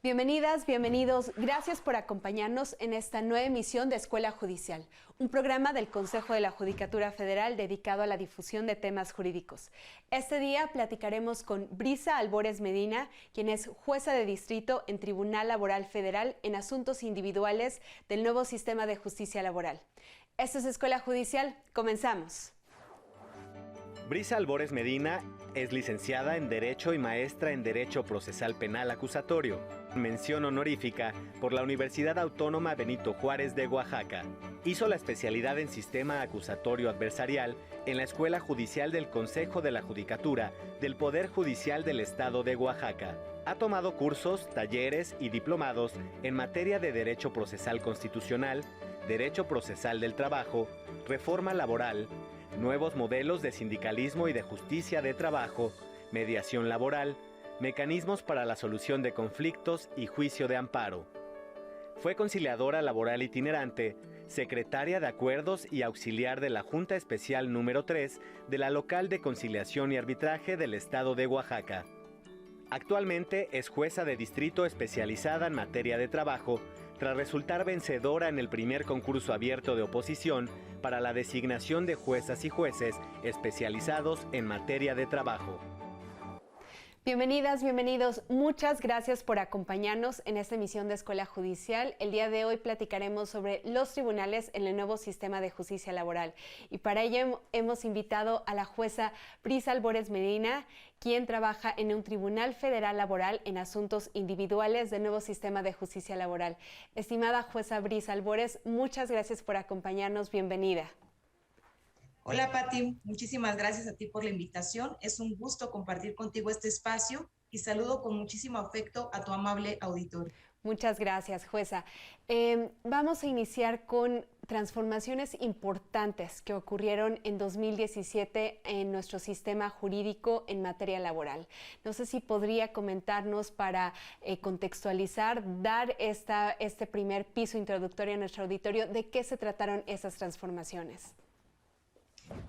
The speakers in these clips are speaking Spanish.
Bienvenidas, bienvenidos. Gracias por acompañarnos en esta nueva emisión de Escuela Judicial, un programa del Consejo de la Judicatura Federal dedicado a la difusión de temas jurídicos. Este día platicaremos con Brisa Albores Medina, quien es jueza de distrito en Tribunal Laboral Federal en asuntos individuales del nuevo sistema de justicia laboral. Esta es Escuela Judicial. Comenzamos. Brisa Albores Medina es licenciada en Derecho y maestra en Derecho Procesal Penal Acusatorio. Mención honorífica por la Universidad Autónoma Benito Juárez de Oaxaca. Hizo la especialidad en Sistema Acusatorio Adversarial en la Escuela Judicial del Consejo de la Judicatura del Poder Judicial del Estado de Oaxaca. Ha tomado cursos, talleres y diplomados en materia de Derecho Procesal Constitucional, Derecho Procesal del Trabajo, Reforma Laboral, nuevos modelos de sindicalismo y de justicia de trabajo, mediación laboral, mecanismos para la solución de conflictos y juicio de amparo. Fue conciliadora laboral itinerante, secretaria de acuerdos y auxiliar de la Junta Especial número 3 de la Local de Conciliación y Arbitraje del Estado de Oaxaca. Actualmente es jueza de distrito especializada en materia de trabajo, tras resultar vencedora en el primer concurso abierto de oposición para la designación de juezas y jueces especializados en materia de trabajo. Bienvenidas, bienvenidos. Muchas gracias por acompañarnos en esta emisión de Escuela Judicial. El día de hoy platicaremos sobre los tribunales en el nuevo sistema de justicia laboral. Y para ello hemos invitado a la jueza Brisa Albores Medina, quien trabaja en un tribunal federal laboral en asuntos individuales del nuevo sistema de justicia laboral. Estimada jueza Brisa Albores, muchas gracias por acompañarnos. Bienvenida. Hola Pati, muchísimas gracias a ti por la invitación. Es un gusto compartir contigo este espacio y saludo con muchísimo afecto a tu amable auditorio. Muchas gracias, jueza. Vamos a iniciar con transformaciones importantes que ocurrieron en 2017 en nuestro sistema jurídico en materia laboral. No sé si podría comentarnos para contextualizar, dar este primer piso introductorio a nuestro auditorio, de qué se trataron esas transformaciones.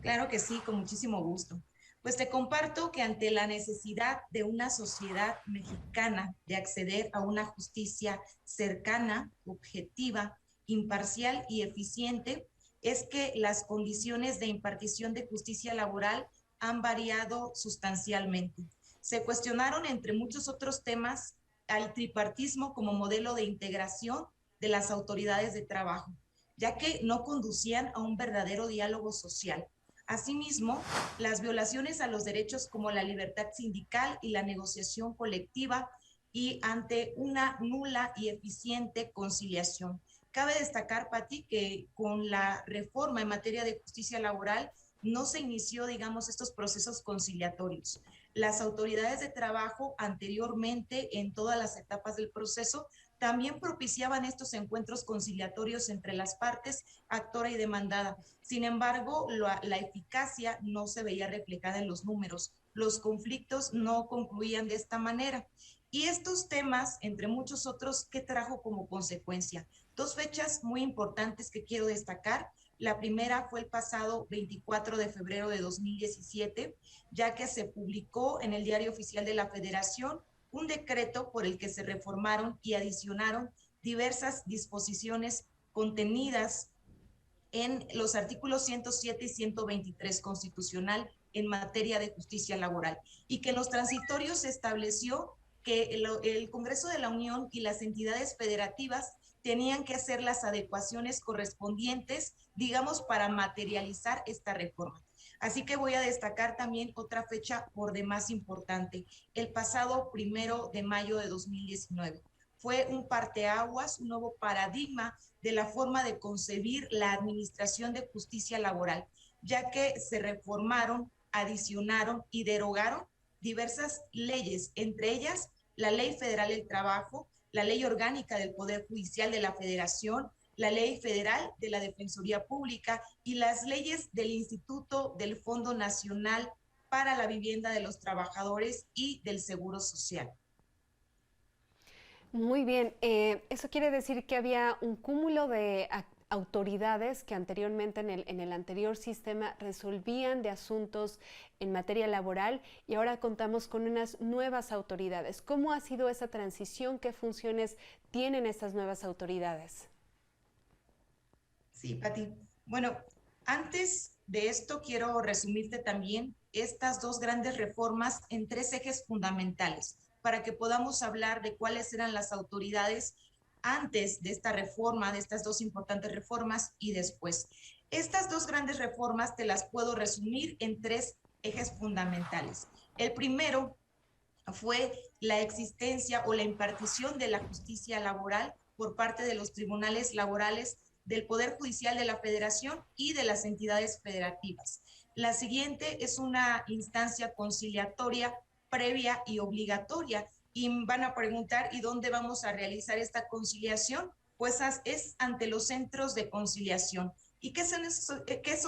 Claro que sí, con muchísimo gusto. Pues te comparto que ante la necesidad de una sociedad mexicana de acceder a una justicia cercana, objetiva, imparcial y eficiente, es que las condiciones de impartición de justicia laboral han variado sustancialmente. Se cuestionaron, entre muchos otros temas, al tripartismo como modelo de integración de las autoridades de trabajo, ya que no conducían a un verdadero diálogo social. Asimismo, las violaciones a los derechos como la libertad sindical y la negociación colectiva y ante una nula y eficiente conciliación. Cabe destacar, Pati, que con la reforma en materia de justicia laboral no se inició, digamos, estos procesos conciliatorios. Las autoridades de trabajo anteriormente, en todas las etapas del proceso, también propiciaban estos encuentros conciliatorios entre las partes, actora y demandada. Sin embargo, la eficacia no se veía reflejada en los números. Los conflictos no concluían de esta manera. Y estos temas, entre muchos otros, ¿qué trajo como consecuencia? Dos fechas muy importantes que quiero destacar. La primera fue el pasado 24 de febrero de 2017, ya que se publicó en el Diario Oficial de la Federación un decreto por el que se reformaron y adicionaron diversas disposiciones contenidas en los artículos 107 y 123 constitucional en materia de justicia laboral, y que en los transitorios se estableció que el Congreso de la Unión y las entidades federativas tenían que hacer las adecuaciones correspondientes, digamos, para materializar esta reforma. Así que voy a destacar también otra fecha por demás importante, el pasado 1 de mayo de 2019. Fue un parteaguas, un nuevo paradigma de la forma de concebir la administración de justicia laboral, ya que se reformaron, adicionaron y derogaron diversas leyes, entre ellas la Ley Federal del Trabajo, la Ley Orgánica del Poder Judicial de la Federación, la Ley Federal de la Defensoría Pública y las leyes del Instituto del Fondo Nacional para la Vivienda de los Trabajadores y del Seguro Social. Muy bien, eso quiere decir que había un cúmulo de autoridades que anteriormente en el anterior sistema resolvían de asuntos en materia laboral y ahora contamos con unas nuevas autoridades. ¿Cómo ha sido esa transición? ¿Qué funciones tienen estas nuevas autoridades? Sí, Pati. Bueno, antes de esto quiero resumirte también estas dos grandes reformas en tres ejes fundamentales para que podamos hablar de cuáles eran las autoridades antes de esta reforma, de estas dos importantes reformas y después. Estas dos grandes reformas te las puedo resumir en tres ejes fundamentales. El primero fue la existencia o la impartición de la justicia laboral por parte de los tribunales laborales del Poder Judicial de la Federación y de las entidades federativas. La siguiente es una instancia conciliatoria previa y obligatoria. Y van a preguntar, ¿y dónde vamos a realizar esta conciliación? Pues es ante los centros de conciliación. ¿Y qué son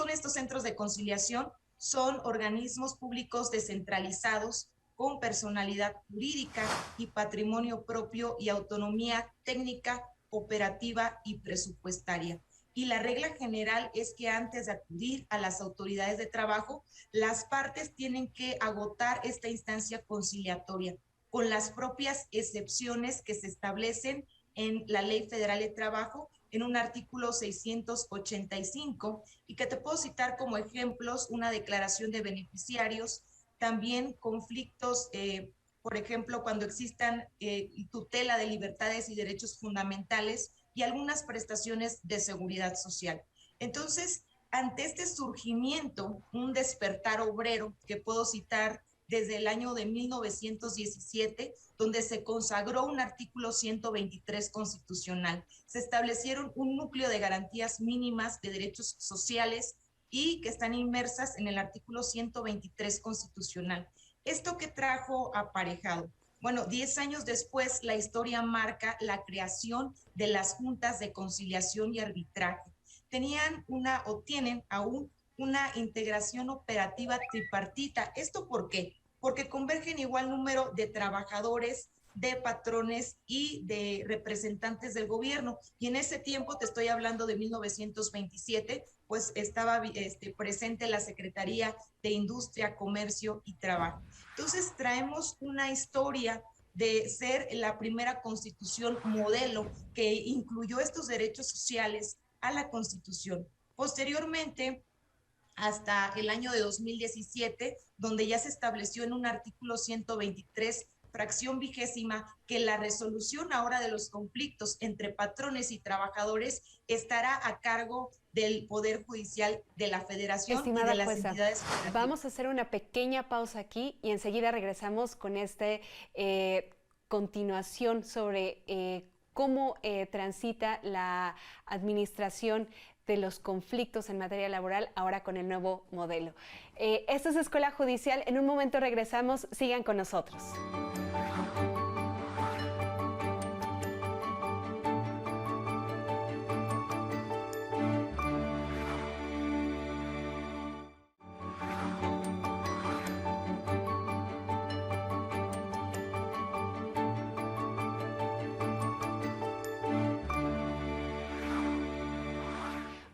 estos centros de conciliación? Son organismos públicos descentralizados con personalidad jurídica y patrimonio propio y autonomía técnica, operativa y presupuestaria. Y la regla general es que antes de acudir a las autoridades de trabajo, las partes tienen que agotar esta instancia conciliatoria con las propias excepciones que se establecen en la Ley Federal de Trabajo en un artículo 685 y que te puedo citar como ejemplos una declaración de beneficiarios, también conflictos, por ejemplo, cuando existan tutela de libertades y derechos fundamentales y algunas prestaciones de seguridad social. Entonces, ante este surgimiento, un despertar obrero que puedo citar desde el año de 1917, donde se consagró un artículo 123 constitucional. Se establecieron un núcleo de garantías mínimas de derechos sociales y que están inmersas en el artículo 123 constitucional. ¿Esto qué trajo aparejado? Bueno, 10 años después, la historia marca la creación de las juntas de conciliación y arbitraje. Tienen aún una integración operativa tripartita. ¿Esto por qué? Porque convergen igual número de trabajadores, de patrones y de representantes del gobierno. Y en ese tiempo, te estoy hablando de 1927, pues estaba presente la Secretaría de Industria, Comercio y Trabajo. Entonces traemos una historia de ser la primera constitución modelo que incluyó estos derechos sociales a la Constitución. Posteriormente, hasta el año de 2017, donde ya se estableció en un artículo 123, fracción 20ª, que la resolución ahora de los conflictos entre patrones y trabajadores estará a cargo del Poder Judicial de la Federación. Estimada y de las jueza, entidades federativas. Vamos a hacer una pequeña pausa aquí y enseguida regresamos con continuación sobre cómo transita la administración de los conflictos en materia laboral ahora con el nuevo modelo. Esto es Escuela Judicial. En un momento regresamos. Sigan con nosotros.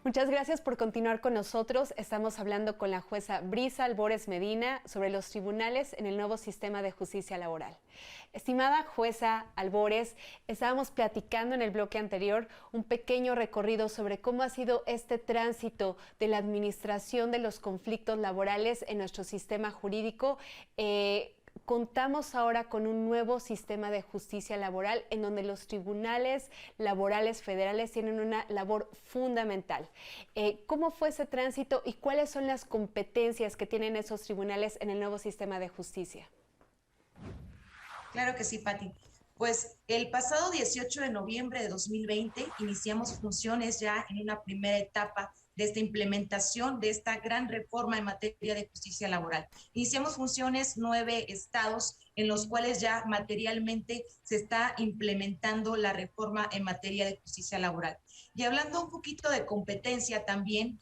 Muchas gracias por continuar con nosotros. Estamos hablando con la jueza Brisa Albores Medina sobre los tribunales en el nuevo sistema de justicia laboral. Estimada jueza Albores, estábamos platicando en el bloque anterior un pequeño recorrido sobre cómo ha sido este tránsito de la administración de los conflictos laborales en nuestro sistema jurídico. Contamos ahora con un nuevo sistema de justicia laboral en donde los tribunales laborales federales tienen una labor fundamental. ¿Cómo fue ese tránsito y cuáles son las competencias que tienen esos tribunales en el nuevo sistema de justicia? Claro que sí, Pati. Pues el pasado 18 de noviembre de 2020 iniciamos funciones ya en una primera etapa de esta implementación de esta gran reforma en materia de justicia laboral. Iniciamos funciones 9 estados en los cuales ya materialmente se está implementando la reforma en materia de justicia laboral. Y hablando un poquito de competencia también,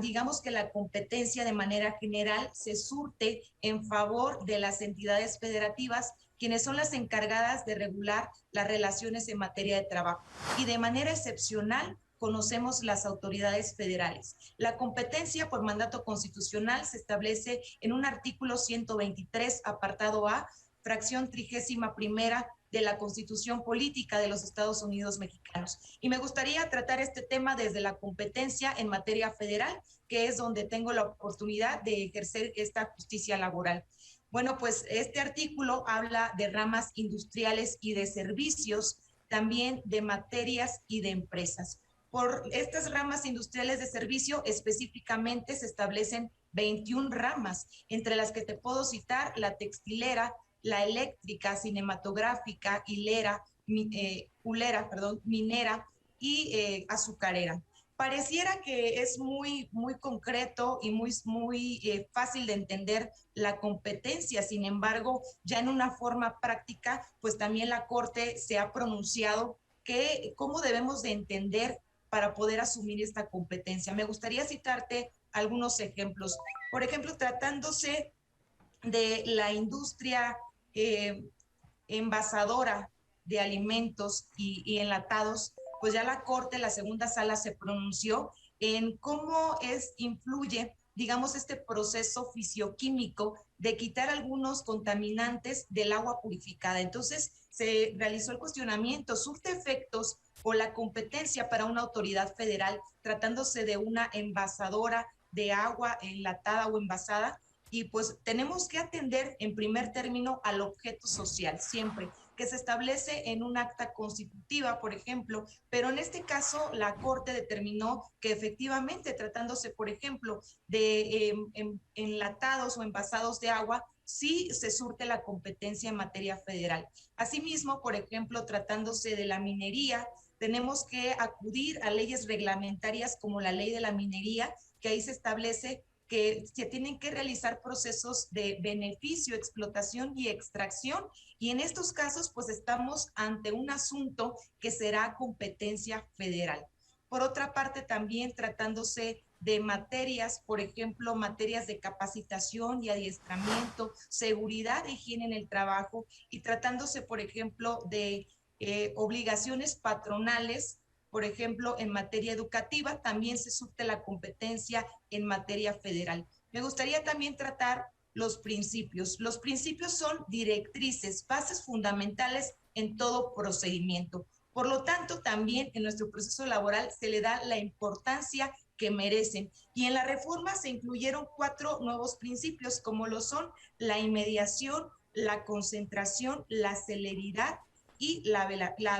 digamos que la competencia de manera general se surte en favor de las entidades federativas, quienes son las encargadas de regular las relaciones en materia de trabajo. Y de manera excepcional, conocemos las autoridades federales. La competencia por mandato constitucional se establece en un artículo 123, apartado A, fracción 31ª de la Constitución Política de los Estados Unidos Mexicanos. Y me gustaría tratar este tema desde la competencia en materia federal, que es donde tengo la oportunidad de ejercer esta justicia laboral. Bueno, pues este artículo habla de ramas industriales y de servicios, también de materias y de empresas. Por estas ramas industriales de servicio específicamente se establecen 21 ramas, entre las que te puedo citar la textilera, la eléctrica, cinematográfica, minera y azucarera. Pareciera que es muy concreto y muy fácil de entender la competencia. Sin embargo, ya en una forma práctica, pues también la Corte se ha pronunciado que cómo debemos de entender para poder asumir esta competencia. Me gustaría citarte algunos ejemplos. Por ejemplo, tratándose de la industria envasadora de alimentos y enlatados, pues ya la Corte, la segunda sala, se pronunció en cómo influye, digamos, este proceso fisioquímico de quitar algunos contaminantes del agua purificada. Entonces, se realizó el cuestionamiento, ¿surte efectos o la competencia para una autoridad federal tratándose de una envasadora de agua enlatada o envasada? Y pues tenemos que atender en primer término al objeto social, siempre, que se establece en un acta constitutiva, por ejemplo, pero en este caso la Corte determinó que efectivamente, tratándose, por ejemplo, de enlatados o envasados de agua, sí se surte la competencia en materia federal. Asimismo, por ejemplo, tratándose de la minería, tenemos que acudir a leyes reglamentarias como la ley de la minería, que ahí se establece que se tienen que realizar procesos de beneficio, explotación y extracción, y en estos casos pues estamos ante un asunto que será competencia federal. Por otra parte, también tratándose de materias, por ejemplo, materias de capacitación y adiestramiento, seguridad e higiene en el trabajo, y tratándose, por ejemplo, de obligaciones patronales. Por ejemplo, en materia educativa también se surte la competencia en materia federal. Me gustaría también tratar los principios. Los principios son directrices, bases fundamentales en todo procedimiento. Por lo tanto, también en nuestro proceso laboral se le da la importancia que merecen. Y en la reforma se incluyeron 4 nuevos principios, como lo son la inmediación, la concentración, la celeridad y la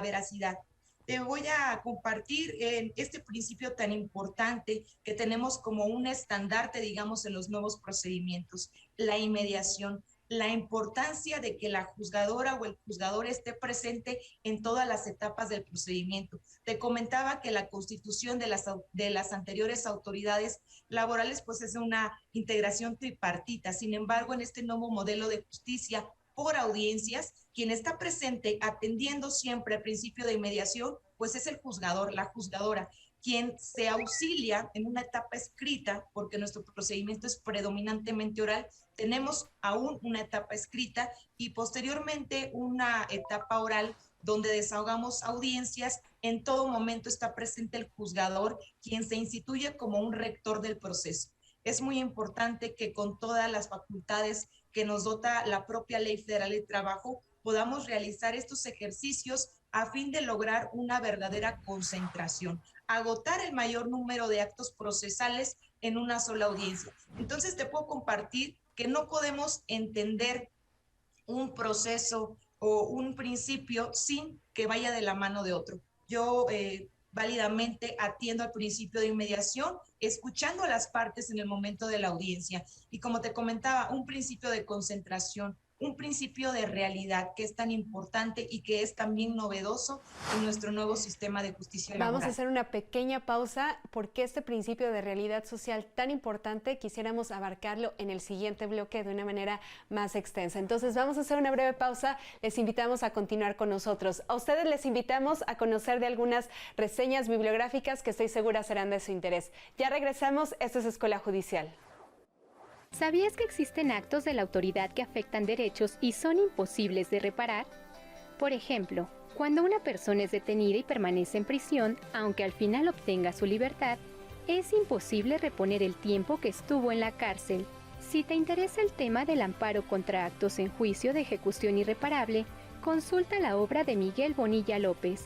veracidad. Te voy a compartir este principio tan importante que tenemos como un estandarte, digamos, en los nuevos procedimientos, la inmediación, la importancia de que la juzgadora o el juzgador esté presente en todas las etapas del procedimiento. Te comentaba que la constitución de las anteriores autoridades laborales pues es una integración tripartita. Sin embargo, en este nuevo modelo de justicia por audiencias, quien está presente atendiendo siempre al principio de inmediación, pues es el juzgador, la juzgadora, quien se auxilia en una etapa escrita, porque nuestro procedimiento es predominantemente oral, tenemos aún una etapa escrita y posteriormente una etapa oral donde desahogamos audiencias. En todo momento está presente el juzgador, quien se instituye como un rector del proceso. Es muy importante que con todas las facultades que nos dota la propia Ley Federal de Trabajo podamos realizar estos ejercicios a fin de lograr una verdadera concentración, agotar el mayor número de actos procesales en una sola audiencia. Entonces te puedo compartir que no podemos entender un proceso o un principio sin que vaya de la mano de otro. Yo válidamente atiendo al principio de inmediación, escuchando a las partes en el momento de la audiencia. Y como te comentaba, un principio de concentración, un principio de realidad que es tan importante y que es también novedoso en nuestro nuevo sistema de justicia laboral. Vamos a hacer una pequeña pausa porque este principio de realidad social tan importante quisiéramos abarcarlo en el siguiente bloque de una manera más extensa. Entonces vamos a hacer una breve pausa, les invitamos a continuar con nosotros. A ustedes les invitamos a conocer de algunas reseñas bibliográficas que estoy segura serán de su interés. Ya regresamos, esto es Escuela Judicial. ¿Sabías que existen actos de la autoridad que afectan derechos y son imposibles de reparar? Por ejemplo, Cuando una persona es detenida y permanece en prisión, aunque al final obtenga su libertad, es imposible reponer el tiempo que estuvo en la cárcel. Si te interesa el tema del amparo contra actos en juicio de ejecución irreparable, consulta la obra de Miguel Bonilla López.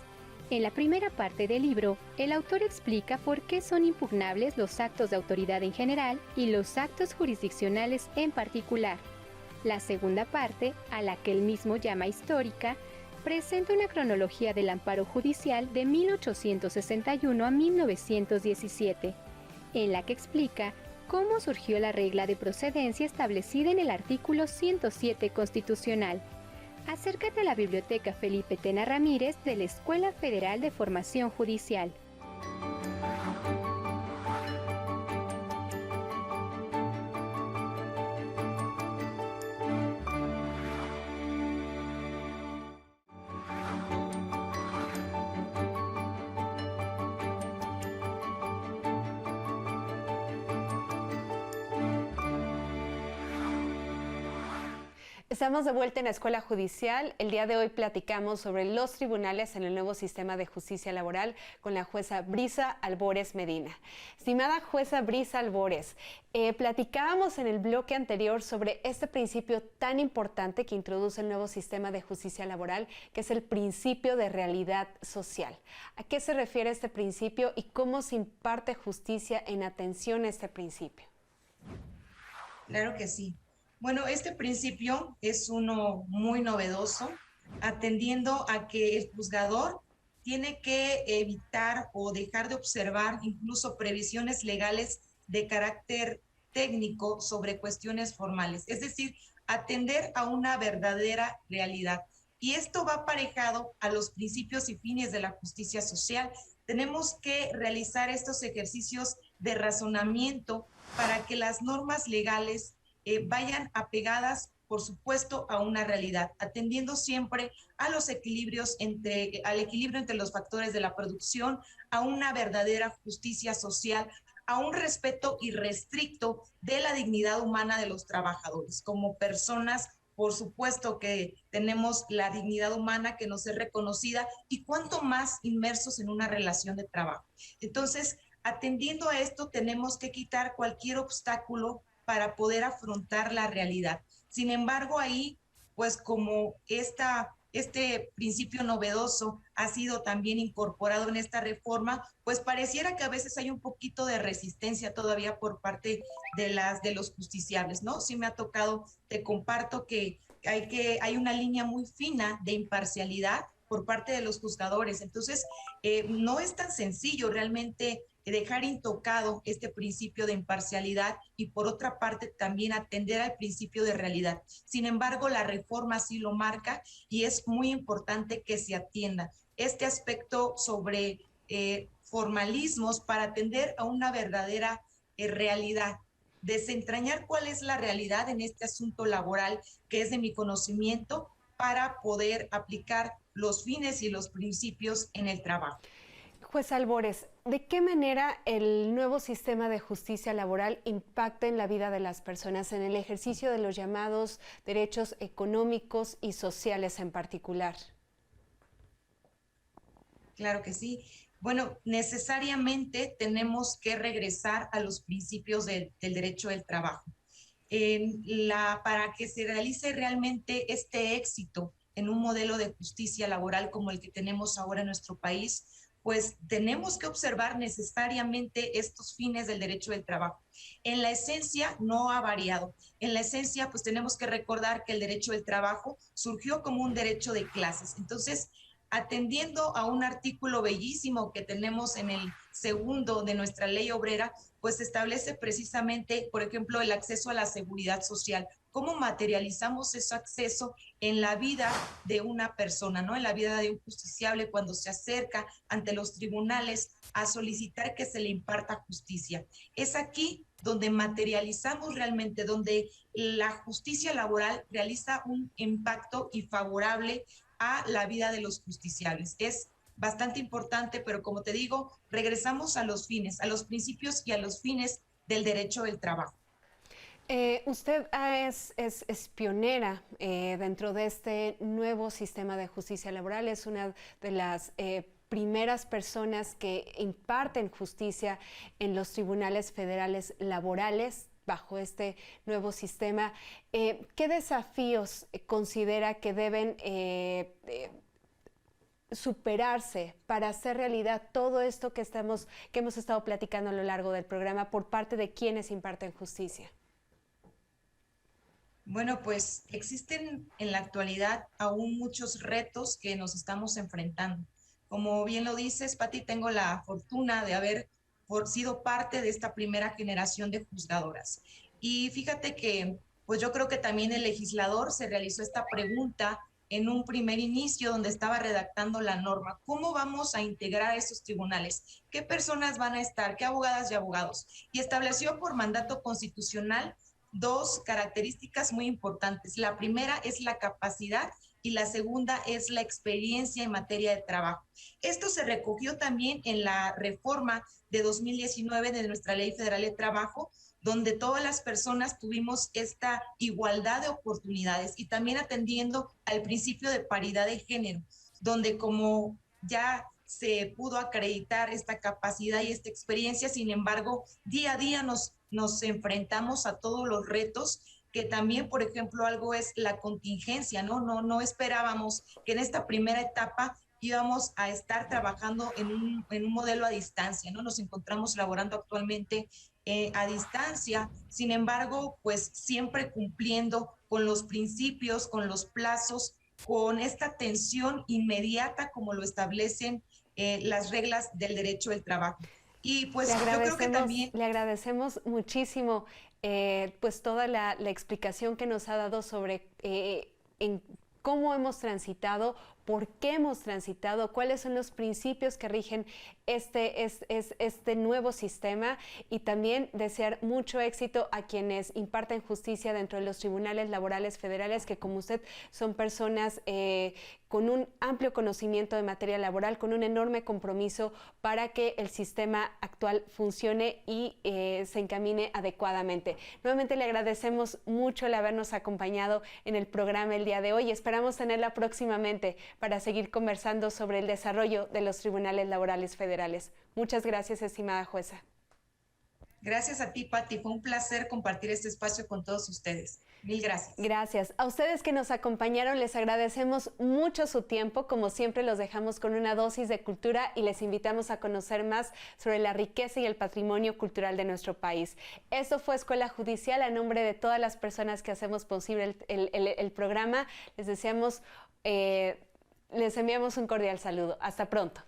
En la primera parte del libro, el autor explica por qué son impugnables los actos de autoridad en general y los actos jurisdiccionales en particular. La segunda parte, a la que él mismo llama histórica, presenta una cronología del amparo judicial de 1861 a 1917, en la que explica cómo surgió la regla de procedencia establecida en el artículo 107 constitucional. Acércate a la Biblioteca Felipe Tena Ramírez de la Escuela Federal de Formación Judicial. Estamos de vuelta en la Escuela Judicial. El día de hoy platicamos sobre los tribunales en el nuevo sistema de justicia laboral con la jueza Brisa Albores Medina. Estimada jueza Brisa Albores, platicábamos en el bloque anterior sobre este principio tan importante que introduce el nuevo sistema de justicia laboral, que es el principio de realidad social. ¿A qué se refiere este principio y cómo se imparte justicia en atención a este principio? Claro que sí. Bueno, este principio es uno muy novedoso, atendiendo a que el juzgador tiene que evitar o dejar de observar incluso previsiones legales de carácter técnico sobre cuestiones formales, es decir, atender a una verdadera realidad. Y esto va aparejado a los principios y fines de la justicia social. Tenemos que realizar estos ejercicios de razonamiento para que las normas legales vayan apegadas, por supuesto, a una realidad, atendiendo siempre a los equilibrios al equilibrio entre los factores de la producción, a una verdadera justicia social, a un respeto irrestricto de la dignidad humana de los trabajadores. Como personas, por supuesto que tenemos la dignidad humana que nos es reconocida y cuanto más inmersos en una relación de trabajo. Entonces, atendiendo a esto, tenemos que quitar cualquier obstáculo para poder afrontar la realidad. Sin embargo, ahí, pues como este principio novedoso ha sido también incorporado en esta reforma, pues pareciera que a veces hay un poquito de resistencia todavía por parte de los justiciables, ¿no? Sí me ha tocado, te comparto que hay una línea muy fina de imparcialidad por parte de los juzgadores. Entonces, no es tan sencillo realmente dejar intocado este principio de imparcialidad y por otra parte también atender al principio de realidad. Sin embargo, la reforma sí lo marca y es muy importante que se atienda este aspecto sobre formalismos para atender a una verdadera realidad. Desentrañar cuál es la realidad en este asunto laboral que es de mi conocimiento para poder aplicar los fines y los principios en el trabajo. Juez Albores, ¿de qué manera el nuevo sistema de justicia laboral impacta en la vida de las personas, en el ejercicio de los llamados derechos económicos y sociales en particular? Claro que sí. Bueno, necesariamente tenemos que regresar a los principios del derecho del trabajo. Para que se realice realmente este éxito en un modelo de justicia laboral como el que tenemos ahora en nuestro país, pues tenemos que observar necesariamente estos fines del derecho del trabajo. En la esencia no ha variado. En la esencia, pues tenemos que recordar que el derecho del trabajo surgió como un derecho de clases. Entonces, atendiendo a un artículo bellísimo que tenemos en el segundo de nuestra ley obrera, pues establece precisamente, por ejemplo, el acceso a la seguridad social. ¿Cómo materializamos ese acceso en la vida de una persona, ¿no? En la vida de un justiciable cuando se acerca ante los tribunales a solicitar que se le imparta justicia? Es aquí donde materializamos realmente, donde la justicia laboral realiza un impacto y favorable a la vida de los justiciables. Es bastante importante, pero como te digo, regresamos a los fines, a los principios y a los fines del derecho del trabajo. Usted es pionera dentro de este nuevo sistema de justicia laboral, es una de las primeras personas que imparten justicia en los tribunales federales laborales bajo este nuevo sistema. ¿Qué desafíos considera que deben superarse para hacer realidad todo esto que hemos estado platicando a lo largo del programa por parte de quienes imparten justicia? Bueno, pues existen en la actualidad aún muchos retos que nos estamos enfrentando. Como bien lo dices, Pati, tengo la fortuna de haber sido parte de esta primera generación de juzgadoras. Y fíjate que, pues yo creo que también el legislador se realizó esta pregunta en un primer inicio donde estaba redactando la norma. ¿Cómo vamos a integrar esos tribunales? ¿Qué personas van a estar? ¿Qué abogadas y abogados? Y estableció por mandato constitucional dos características muy importantes. La primera es la capacidad y la segunda es la experiencia en materia de trabajo. Esto se recogió también en la reforma de 2019 de nuestra Ley Federal de Trabajo, donde todas las personas tuvimos esta igualdad de oportunidades y también atendiendo al principio de paridad de género, donde como ya se pudo acreditar esta capacidad y esta experiencia, sin embargo, día a día nos enfrentamos a todos los retos, que también, por ejemplo, algo es la contingencia, ¿no? No esperábamos que en esta primera etapa íbamos a estar trabajando en un modelo a distancia, ¿no? Nos encontramos laborando actualmente a distancia, sin embargo, pues siempre cumpliendo con los principios, con los plazos, con esta atención inmediata como lo establecen las reglas del derecho del trabajo. Y pues yo creo que también... Le agradecemos muchísimo pues toda la explicación que nos ha dado sobre en cómo hemos transitado, por qué hemos transitado, cuáles son los principios que rigen este nuevo sistema, y también desear mucho éxito a quienes imparten justicia dentro de los tribunales laborales federales, que como usted son personas con un amplio conocimiento de materia laboral, con un enorme compromiso para que el sistema actual funcione y se encamine adecuadamente. Nuevamente le agradecemos mucho el habernos acompañado en el programa el día de hoy y esperamos tenerla próximamente para seguir conversando sobre el desarrollo de los tribunales laborales federales. Muchas gracias, estimada jueza. Gracias a ti, Pati. Fue un placer compartir este espacio con todos ustedes. Mil gracias. Gracias. A ustedes que nos acompañaron, les agradecemos mucho su tiempo. Como siempre, los dejamos con una dosis de cultura y les invitamos a conocer más sobre la riqueza y el patrimonio cultural de nuestro país. Esto fue Escuela Judicial. A nombre de todas las personas que hacemos posible el programa, les enviamos un cordial saludo. Hasta pronto.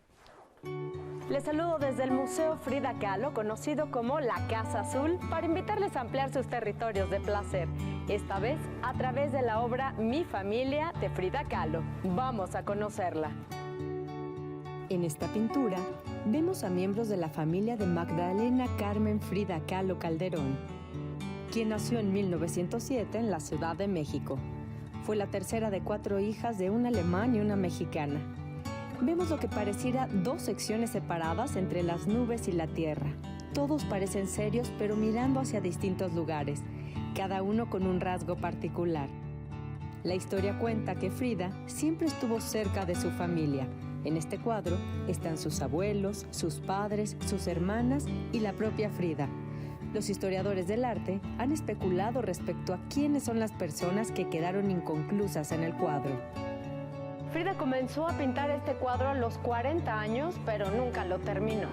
Les saludo desde el Museo Frida Kahlo, conocido como la Casa Azul, para invitarles a ampliar sus territorios de placer, esta vez a través de la obra Mi Familia de Frida Kahlo. Vamos a conocerla. En esta pintura vemos a miembros de la familia de Magdalena Carmen Frida Kahlo Calderón, quien nació en 1907 en la Ciudad de México. Fue la tercera de 4 hijas de un alemán y una mexicana. Vemos lo que pareciera 2 secciones separadas entre las nubes y la tierra. Todos parecen serios, pero mirando hacia distintos lugares, cada uno con un rasgo particular. La historia cuenta que Frida siempre estuvo cerca de su familia. En este cuadro están sus abuelos, sus padres, sus hermanas y la propia Frida. Los historiadores del arte han especulado respecto a quiénes son las personas que quedaron inconclusas en el cuadro. Frida comenzó a pintar este cuadro a los 40 años, pero nunca lo terminó.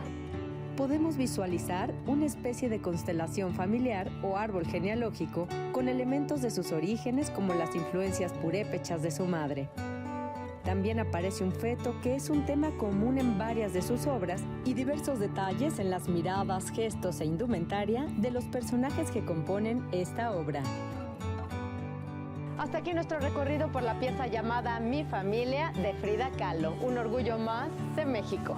Podemos visualizar una especie de constelación familiar o árbol genealógico con elementos de sus orígenes como las influencias purépechas de su madre. También aparece un feto, que es un tema común en varias de sus obras, y diversos detalles en las miradas, gestos e indumentaria de los personajes que componen esta obra. Hasta aquí nuestro recorrido por la pieza llamada Mi Familia de Frida Kahlo, un orgullo más de México.